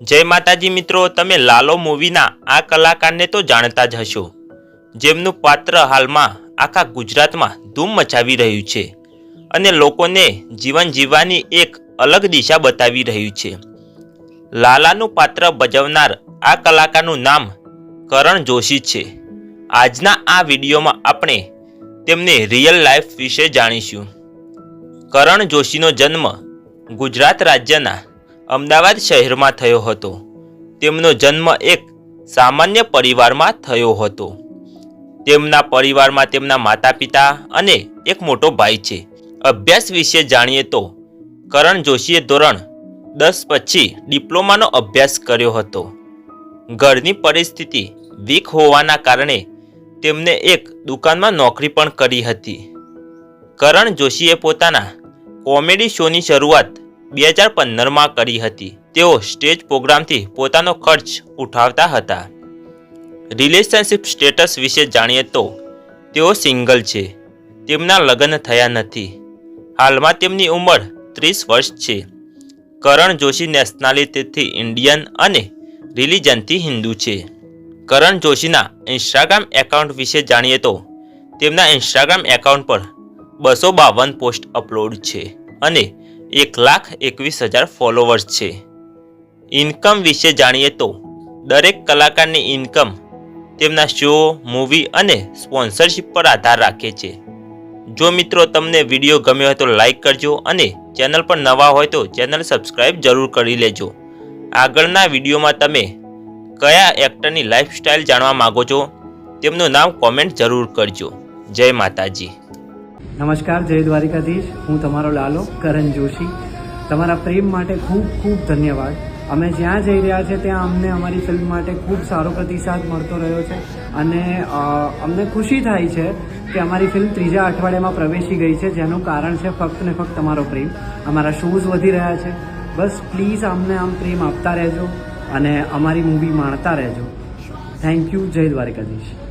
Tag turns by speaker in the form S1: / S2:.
S1: जय माताजी मित्रों, तमे लालो मूवीना आ कलाकारने तो जाणता ज हशो, जेमनुं पात्र हालमां आखा गुजरातमां धूम मचावी रह्युं छे अने लोकोने जीवन जीववानी एक अलग दिशा बतावी रह्युं छे। लालानुं पात्र भजवनार आ कलाकारनुं नाम करण जोशी छे। आजना आ विडियोमां आपणे तेमनी रियल लाइफ विषे जाणीशुं। करण जोशीनो जन्म गुजरात राज्यना अमदावाद शहर में थयो हतो। तेमनो जन्म एक सामान्य परिवार में थयो हतो। तेमना परिवार में तेमना माता पिता अने एक मोटो भाई छे। अभ्यास विषे जाणीए तो करण जोशीए धोरण 10 पछी डिप्लोमानो अभ्यास कर्यो हतो। घरनी परिस्थिति वीक होवाना कारणे तेमने एक दुकान में नौकरी पण करी हती। करण जोशीए पोताना कॉमेडी शोनी शरूआत 2015 में करी हती। तेओ स्टेज प्रोग्राम थी पोतानो खर्च उठावता हता। रिलेशनशिप स्टेटस विषे जाणीए तो तेओ सिंगल छे। तेमना लग्न थया नथी। हालमां तेमनी उमर 30 वर्ष छे। करण जोशी नेशनालिटी थी इंडियन अने रिलीजन थी हिंदू छे। करण जोशीना इंस्टाग्राम एकाउंट विषे जाणीए तो तेमना इंस्टाग्राम एकाउंट पर 252 पोस्ट अपलोड छे अने 1,21,000 फॉलोवर्स छे। इनकम विषे जाणीए तो दरेक कलाकारनी इनकम तेमना शो, मूवी अने स्पॉन्सरशिप पर आधार राखे छे। जो मित्रों तमने विडियो गम्यो हो तो लाइक करजो अने चेनल पर नवा होय तो चेनल सब्सक्राइब जरूर करी लेजो। आगळना विडियोमां तमे कया एक्टरनी लाइफस्टाइल जाणवा मांगो छो तेमनुं नाम कॉमेंट जरूर करजो। जय माताजी।
S2: नमस्कार, जय द्वारिकाधीश। हूँ तमारो लालो करण जोशी। तमारा प्रेम माटे खूब खूब धन्यवाद। अमे ज्यां जई रह्या छे त्यां अमने अमारी फिल्म माटे खूब सारो प्रतिसाद मळतो रह्यो छे अने अमने खुशी थाय छे के अमारी फिल्म त्रीजा अठवाडियामां प्रवेशी गई छे, जेनुं कारण छे फक्त ने फक्त तमारो प्रेम। अमारा शोज वधी रह्या छे। बस प्लीज अमने आम प्रेम आपता रहेजो अने अमारी मूवी माणता रहेजो। Thank you. जय द्वारिकाधीश।